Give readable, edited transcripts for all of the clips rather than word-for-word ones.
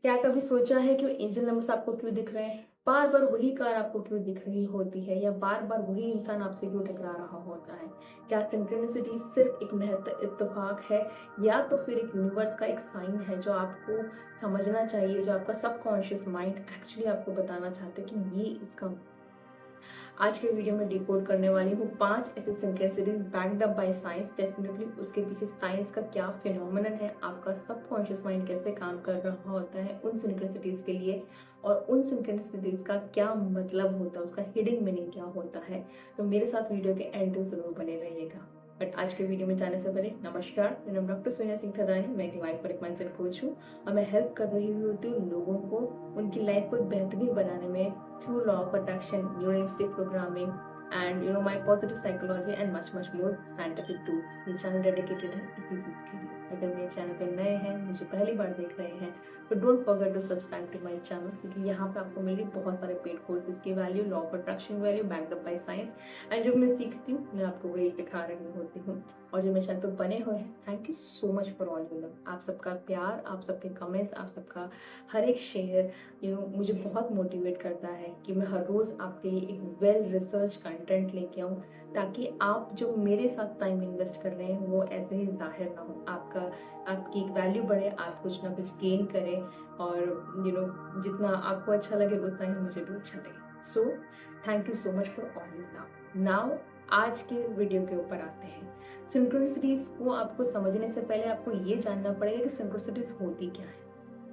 क्या कभी सोचा है कि इंजन नंबर्स आपको क्यों दिख रहे हैं? बार-बार वही कार आपको क्यों दिख रही होती है या बार-बार वही इंसान आपसे क्यों टकरा रहा होता है? क्या सिंक्रोनिसिटी सिर्फ एक इत्तेफाक है या तो फिर एक यूनिवर्स का एक साइन है जो आपको समझना चाहिए, जो आपका सबकॉन्शियस माइंड एक्चुअली आपको बताना चाहता है कि ये इसका आज के वीडियो में डिकोड करने वाली हूँ 5 ऐसे synchronicities backed up by science. Definitely उसके पीछे साइंस का क्या फिनोमेनन है, आपका सबकॉन्शियस माइंड कैसे काम कर रहा होता है उन सिंक्रेसिटीज के लिए, और उन सिंक्रेसिटीज का क्या मतलब होता है, उसका हिडन मीनिंग क्या होता है। तो मेरे साथ वीडियो के एंड तक जरूर बने रहिएगा। बट आज के वीडियो में जाने से पहले नमस्कार, मेरा नाम डॉक्टर सोनिया सिंह थदानी, मैं एक लाइफ और एक माइंडसेट कोच हूँ और मैं हेल्प कर रही होती हूँ लोगों को उनकी लाइफ को एक बेहतरीन बनाने में through law of attraction, neurolinguistic programming, and my positive psychology and much more scientific tools। ये चैनल डेडिकेटेड है इसी चीज के लिए। अगर मेरे चैनल पे नए हैं, मुझे पहली बार देख रहे हैं, तो don't forget to subscribe to my channel, क्योंकि यहाँ पे आपको मिलेगी बहुत सारे पेड कोर्सेज की value, law of attraction value backed up by science. And जो मैं सीखती हूँ मैं आपको वही दिखा रही होती हूँ। और जो मेरे चैनल पे बने हुए हैं, thank you so much for all you love. आप सबका प्यार, आप सबके कमेंट्स, आप सबका हर एक शेयर मुझे बहुत मोटिवेट करता है कि मैं हर रोज़ आपके लिए एक वेल रिसर्च कंटेंट लेके आऊँ, ताकि आप जो मेरे साथ टाइम इन्वेस्ट कर रहे हैं वो ऐसे ही जाहिर ना हो। आपकी एक वैल्यू बढ़े, आप कुछ ना कुछ गेन करें, और जितना आपको अच्छा लगे उतना ही मुझे भी अच्छा लगे। So thank you so much for all you now. आज के वीडियो के ऊपर आते हैं। सिंक्रोनिसिटीज को आपको समझने से पहले आपको ये जानना पड़ेगा कि सिंक्रोनिसिटीज होती क्या है।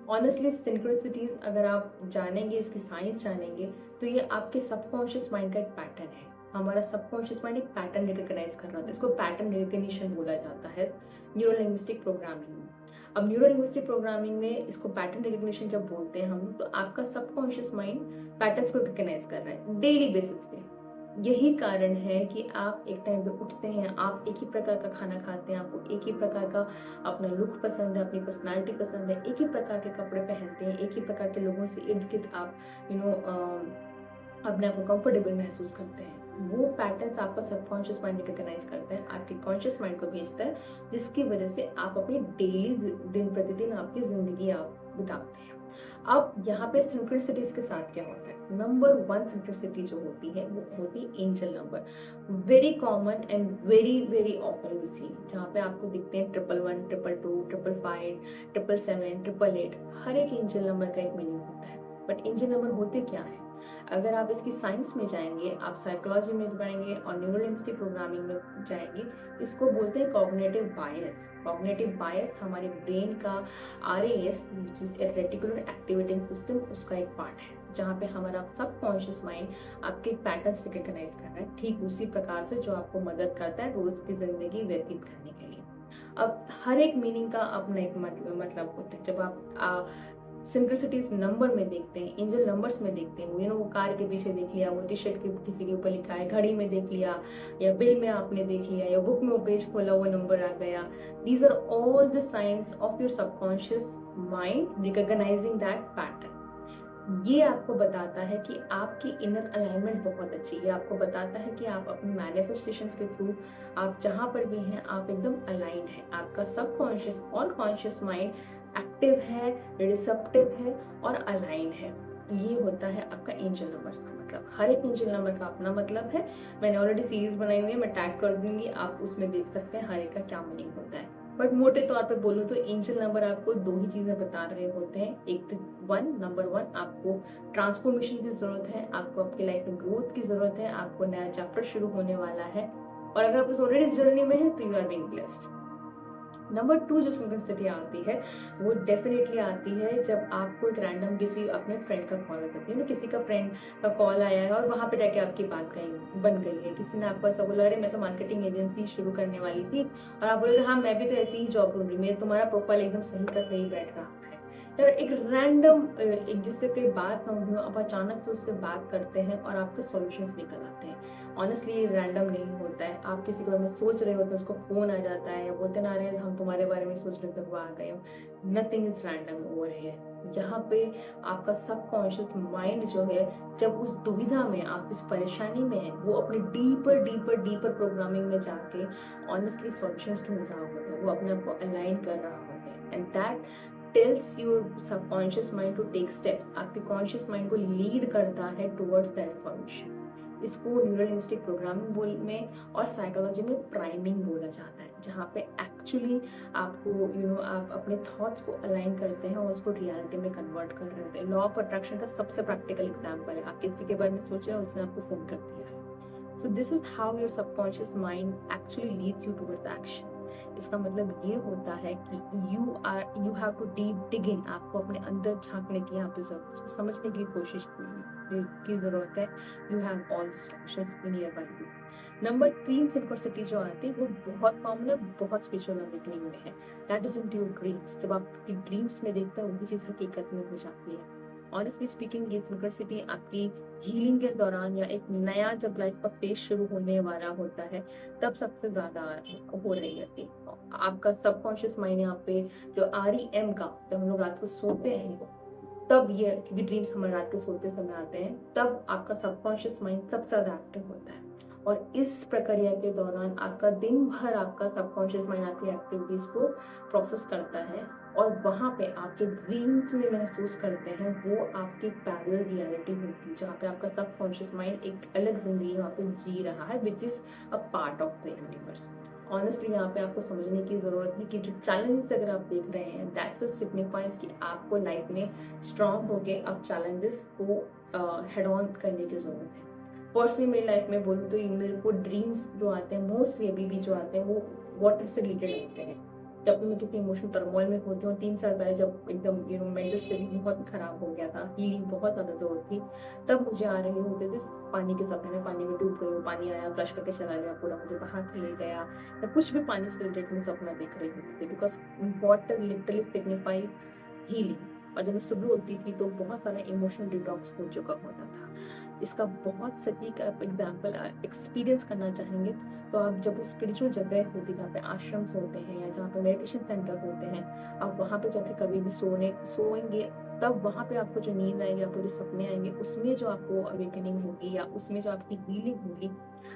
ऑनेस्टली सिंक्रोनिसिटीज अगर आप जानेंगे, इसकी साइंस जानेंगे, तो ये आपके सबकॉन्शियस माइंड का एक पैटर्न है। हमारा सबकॉन्शियस माइंड एक पैटर्न रिकॉग्नाइज कर रहा होता है, इसको पैटर्न रिकग्निशन बोला जाता है न्यूरो लिंग्विस्टिक प्रोग्रामिंग में। अब न्यूरो लिंग्विस्टिक प्रोग्रामिंग में इसको पैटर्न रिकग्निशन जब बोलते हैं हम, तो आपका सबकॉन्शियस माइंड पैटर्न्स को रिकग्नाइज कर रहा है डेली बेसिस पे। यही कारण है कि आप एक टाइम पे उठते हैं, आप एक ही प्रकार का खाना खाते हैं, आपको एक ही प्रकार का अपना लुक पसंद है, अपनी पर्सनालिटी पसंद है, एक ही प्रकार के कपड़े पहनते हैं, एक ही प्रकार के लोगों से इर्द गिर्द आप अपने आप को कंफर्टेबल महसूस करते हैं। वो पैटर्न्स आपका सबकॉन्शियस माइंड रिकॉग्नाइज करता है, आपके कॉन्शियस माइंड को भेजता है, जिसकी वजह से आप अपनी डेली दिन प्रतिदिन आपकी जिंदगी आप बिताते हैं। अब यहाँ पे सिंक्रोनिसिटीज के साथ क्या होता है, नंबर 1 सिंक्रोनिसिटी जो होती है वो होती है angel number. Very common and very very often we see, जहाँ पे आपको दिखते हैं 111, 222, 555, 777, 888। हर एक एंजल नंबर का एक मीनिंग होता है। बट एंजल नंबर होते क्या है, अगर आप इसकी साइंस में जाएंगे, आप साइकोलॉजी में पढ़ेंगे और न्यूरोलिंग्विस्टिक प्रोग्रामिंग में जाएंगे, इसको बोलते हैं कॉग्निटिव बायस। कॉग्निटिव बायस हमारे ब्रेन का RAS, which is reticular activating system, उसका एक पार्ट है, जहाँ पे हमारा सबकॉन्शियस माइंड आपके पैटर्न्स रिकॉग्नाइज कर रहा है, ठीक उसी प्रकार से जो आपको मदद करता है रोज की जिंदगी व्यतीत करने के लिए। अब हर एक मीनिंग का अपना एक मतलब होता है। जब आप सिंप्लिसिटीज नंबर में देखते हैं, एंजल नंबर्स में देखते हैं, वो कार के पीछे देख लिया, वो टी शर्ट के किसी के ऊपर लिखा है, घड़ी में देख लिया, या बिल में आपने देख लिया, या बुक में वो पेज खोला हुआ नंबर आ गया। These are all the science of your subconscious mind recognizing that pattern. ये आपको बताता है कि आपकी इनर अलाइनमेंट बहुत अच्छी है, आपको बताता है कि आप अपनी मैनिफेस्टेशंस के थ्रू आप जहाँ पर भी हैं आप एकदम अलाइन है, आपका सबकॉन्शियस और कॉन्शियस माइंड एक्टिव है, रिसेप्टिव है और अलाइन है। ये होता है आपका एंजल नंबर्स का मतलब। हर एक एंजल नंबर का अपना मतलब है। मैंने ऑलरेडी सीरीज बनाई हुई है, मैं टैग कर दूंगी, आप उसमें देख सकते हैं हर एक का क्या मीनिंग होता है। बट मोटे तौर पे बोलूँ तो एंजल नंबर आपको दो ही चीजें बता रहे होते हैं। एक तो नंबर वन, आपको ट्रांसफॉर्मेशन की जरूरत है, आपको आपकी लाइफ में ग्रोथ की जरूरत है, आपको नया चैप्टर शुरू होने वाला है, और अगर आप ऑलरेडी इस जर्नी में हैं तो you are being blessed. Number 2 जो सिंक्रोनिसिटी आती है वो डेफिनेटली आती है जब आपको एक रैंडम किसी अपने फ्रेंड का कॉल हो जाती है, किसी का फ्रेंड का कॉल आया है और वहां पे जाके आपकी बात कहीं बन गई है। किसी ने आपको ऐसा बोला, अरे मैं तो मार्केटिंग एजेंसी शुरू करने वाली थी, और आप बोलोगे हाँ मैं भी तो ऐसी ही जॉब ढूंढ रही, मेरा तुम्हारा प्रोफाइल एकदम सही का सही बैठ रहा है। यार एक रैंडम जिससे कोई बात ना हो, आप अचानक से उससे बात करते हैं और आपके सॉल्यूशंस निकल आते हैं। ऑनेस्टली ये रैंडम नहीं होता है, आप किसी के बारे में सोच रहे होते हैं, उसको फोन आ जाता है, या बोलते ना रहे हम तुम्हारे बारे में सोच रहे थे वो आ गए हो। Nothing is random over here. जहाँ पे आपका सबकॉन्शियस माइंड जो है, जब उस दुविधा में, आप इस परेशानी में है, वो अपने डीपर डीपर डीपर प्रोग्रामिंग में जाके ऑनेस्टली सॉल्यूशंस ढूंढ रहा होता है, वो अपने आप को अलाइन कर रहा होता है। And that tells your subconscious mind to take step, आपके कॉन्शियस माइंड को लीड करता है टुवर्ड्स दैट फंक्शन। इसको न्यूरोलिंग्विस्टिक प्रोग्रामिंग में और साइकोलॉजी में प्राइमिंग बोला जाता है, जहाँ पे एक्चुअली आपको आप अपने थॉट्स को अलाइन करते हैं और उसको रियलिटी में कन्वर्ट कर रहे होते हैं। लॉ ऑफ अट्रैक्शन का सबसे प्रैक्टिकल एग्जाम्पल है, आप किसी के बारे में सोच रहे हैं, उसने आपको फोन कर दिया है। So this is how your subconscious mind actually leads you towards action. इसका मतलब ये होता है कि यू हैव टू डीप डिग इन, आपको अपने अंदर झांकने की, यहाँ पे समझने की कोशिश की जरूरत है। You have all this functions in your body. Number 3 simplicity जो आती है वो बहुत कॉमन है, बहुत स्पिरिचुअल अवेकनिंग में है। That is in your dreams. जब आप ड्रीम्स में देखते हैं वही चीज हकीकत में हो जाती है। ऑनेस्टली स्पीकिंग, ये सिंपलिसिटी आपकी हीलिंग के दौरान या एक नया जब लाइफ का फेज शुरू होने वाला होता है तब सबसे ज्यादा हो रही होती है। आपका सबकॉन्शियस माइंड यहाँ पे जो REM का, जब हम लोग रात को सोते हैं तब ये, क्योंकि ड्रीम्स हमारे रात को सोते समय आते हैं, तब आपका सबकॉन्शियस माइंड सबसे ज्यादा एक्टिव होता है। और इस प्रक्रिया के दौरान आपका दिन भर आपका सबकॉन्शियस माइंड आपकी एक्टिविटीज को प्रोसेस करता है और वहाँ पे आप जो ड्रीम्स में महसूस करते हैं वो आपकी पैरेलल रियलिटी होती है, जहाँ पे आपका सबकॉन्शियस माइंड एक अलग जिंदगी वहाँ पे जी रहा है, which is a part of the universe. Honestly यहाँ पे आपको समझने की जरूरत है कि जो चैलेंजेस अगर आप देख रहे हैं, दैट सिग्निफाइज कि आपको लाइफ में स्ट्रांग होके अब चैलेंजेस को हेड ऑन करने की जरूरत है। पर्सनली मेरी लाइफ में बोलूँ तो मेरे को ड्रीम्स जो आते हैं मोस्टली अभी भी जो आते हैं वो वाटर से रिलेटेड आते हैं। जब मैं किसी इमोशनल टर्मोइल में होती हूँ, 3 साल पहले जब एकदम मेंटल स्टेट बहुत खराब हो गया था, हीलिंग बहुत ज्यादा जरूरत थी, तब मुझे आ रहे होते थे पानी के सपने में, पानी में डूब गई, पानी आया फ्लश करके चला गया, पूरा मुझे बाहर के ले गया, या कुछ भी पानी से रिलेटेड में सपना देख रही होती थी, because water literally signifies healing. और जब मैं सुबह होती थी तो बहुत सारा इमोशनल डिटॉक्स हो चुका होता था। इसका बहुत सटीक आप एग्जाम्पल एक्सपीरियंस करना चाहेंगे तो आप जब स्पिरिचुअल जगह होती है, जहाँ पे आश्रम्स होते हैं या जहाँ पे मेडिटेशन सेंटर होते हैं, आप वहाँ पे जाके कभी भी सोएंगे, तब वहाँ पे आपको जो नींद आएगी, आपको जो सपने आएंगे, उसमें जो आपको अवेकनिंग होगी या उसमें जो आपकी हीलिंग होगी,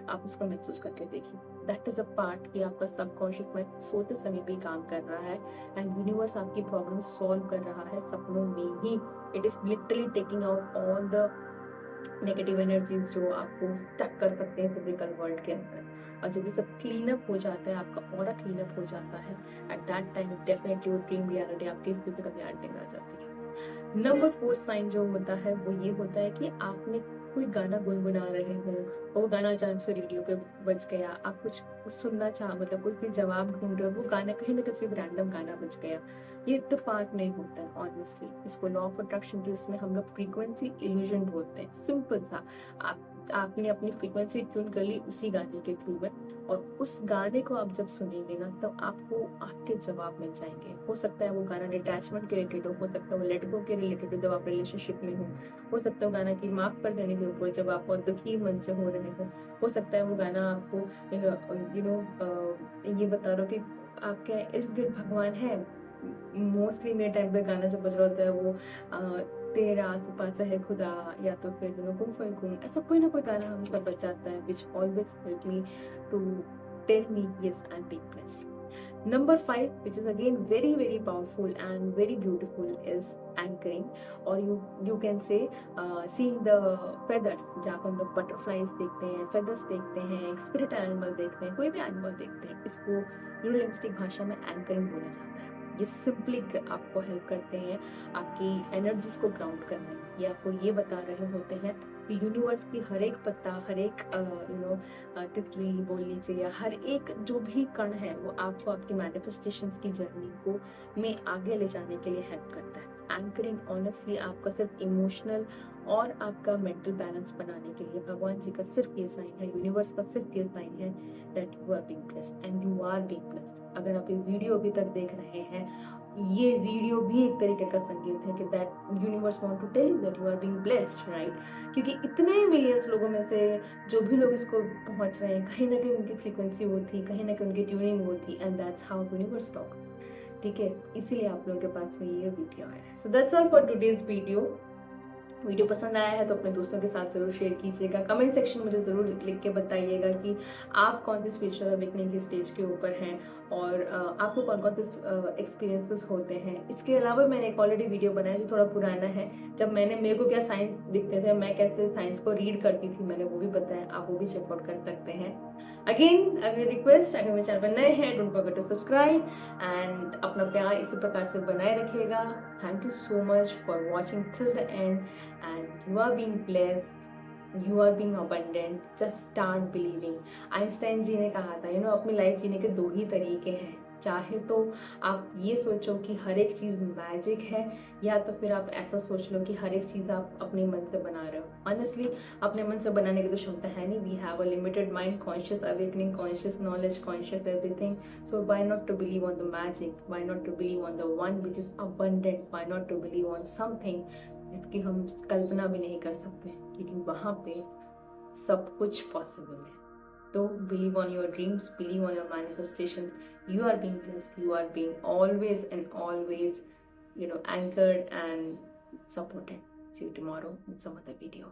आप उसको महसूस करके देखिए। दैट इज अ पार्ट कि आपका सबकॉन्शियस माइंड सोते समय भी काम कर रहा है एंड यूनिवर्स आपकी प्रॉब्लम सॉल्व कर रहा है सपनों में ही। It is literally taking out all the negative energies जो आपको स्टक कर सकते हैं फिजिकल वर्ल्ड के अंदर। और जब ये सब क्लीन अप हो जाता है, आपका ऑरा क्लीन अप हो जाता है, एट दैट टाइम डेफिनेटली वो ड्रीम रियलिटी आपकी फिजिकल रियलिटी में आ जाती है। नंबर 4 साइन जो होता है वो ये होता है कि आपने कोई गाना गुनगुना रहे हो और वो गाना अचानक से रेडियो पे बज गया, आप कुछ सुनना चाह मतलब कुछ भी जवाब ढूंढ रहे हो, वो गाना कहीं ना कहीं रैंडम गाना बज गया। ये इत्तेफाक नहीं होता है ऑनेस्टली। इसको लॉ ऑफ अट्रैक्शन के उसमें हम लोग फ्रीक्वेंसी इल्यूजन बोलते हैं। सिंपल सा, आपने अपनी फ्रीक्वेंसी ट्यून कर ली उसी गाने के थ्रू में, और उस गाने को आप जब सुनेंगे ना तब आपको आपके जवाब मिल जाएंगे। हो सकता है वो गाना डिटैचमेंट के रिलेटेड हो सकता है वो लेट गो के रिलेटेड हो जब आप रिलेशनशिप में हो सकता है वो गाना की माफ कर देने के ऊपर जब आप दुखी मन से हो रहे हो सकता है वो गाना आपको ये बता रहा हो कि आपके इर्द गिर्द भगवान है। मोस्टली मेरे टाइम पे गाना जो बज रहा होता है वो तेरा आस-पास है खुदा, या तो फिर कुम फयकुम, ऐसा कोई ना कोई गाना हमेशा बज जाता है which always help me to tell me yes, I'm being blessed. Number 5, which is again very very powerful and very beautiful, is anchoring, or you can say seeing the feathers। जहाँ पर हम लोग बटरफ्लाइज देखते हैं, feathers देखते हैं, spirit animal देखते हैं, कोई भी एनिमल देखते हैं, इसको न्यूरोलिंग्विस्टिक भाषा में एंकरिंग बोला जाता है। ये सिंपली आपको हेल्प करते हैं आपकी एनर्जीज को ग्राउंड करने में। ये आपको ये बता रहे होते हैं कि यूनिवर्स की हर एक पत्ता, हर एक तितली बोल लीजिए, या हर एक जो भी कण है वो आपको आपकी मैनिफेस्टेशंस की जर्नी को में आगे ले जाने के लिए हेल्प करता है। एंकरिंग ऑनेस्टली आपका सिर्फ इमोशनल और आपका मेंटल बैलेंस बनाने के लिए भगवान जी का सिर्फ ये साइन है, यूनिवर्स का सिर्फ ये साइन है that you are being blessed and you are being blessed. अगर आप ये वीडियो अभी तक देख रहे हैं, ये वीडियो भी एक तरीके का संकेत है कि that universe want to tell you that you are being blessed, right? क्योंकि इतने मिलियंस लोगों में से जो भी लोग इसको पहुंच रहे हैं, कहीं ना कहीं उनकी फ्रीक्वेंसी वो थी, कहीं ना कहीं उनकी ट्यूनिंग वो थी, and that's how universe talk. ठीक है, इसीलिए आप लोगों के पास में ये वीडियो आया है। So that's all for today's video पसंद आया है तो अपने दोस्तों के साथ ज़रूर शेयर कीजिएगा। कमेंट सेक्शन में मुझे ज़रूर लिख के बताइएगा कि आप कौन सी स्पिरिचुअल अवेकनिंग की स्टेज के ऊपर हैं और आपको कौन-कौन से एक्सपीरियंसेस होते हैं। इसके अलावा मैंने एक ऑलरेडी वीडियो बनाया जो थोड़ा पुराना है, जब मेरे को क्या साइंस दिखते थे, मैं कैसे साइंस को रीड करती थी, मैंने वो भी बताया, आप वो भी चेकआउट कर सकते हैं। अगेन अगर रिक्वेस्ट, अगर मेरे चैनल पर नए हैं, don't forget to subscribe and अपना प्यार इसी प्रकार से बनाए रखिएगा। Thank you so much for watching till the end and you are being blessed, you are being abundant, just start believing. Einstein ji ने कहा था अपनी लाइफ जीने के 2 ही तरीके हैं, चाहे तो आप ये सोचो कि हर एक चीज़ मैजिक है, या तो फिर आप ऐसा सोच लो कि हर एक चीज़ आप अपने मन से बना रहे हो। ऑनेस्टली अपने मन से बनाने की तो क्षमता है नहीं, we have a limited mind, conscious awakening, conscious knowledge, conscious everything. So why not to believe on the magic, why not to believe on the one which is abundant, why not to believe on something जिसकी हम कल्पना भी नहीं कर सकते, क्योंकि वहाँ पे सब कुछ पॉसिबल है। तो believe on your dreams, believe on your manifestations. You are being blessed, you are being always and always anchored and supported. See you tomorrow in some other video.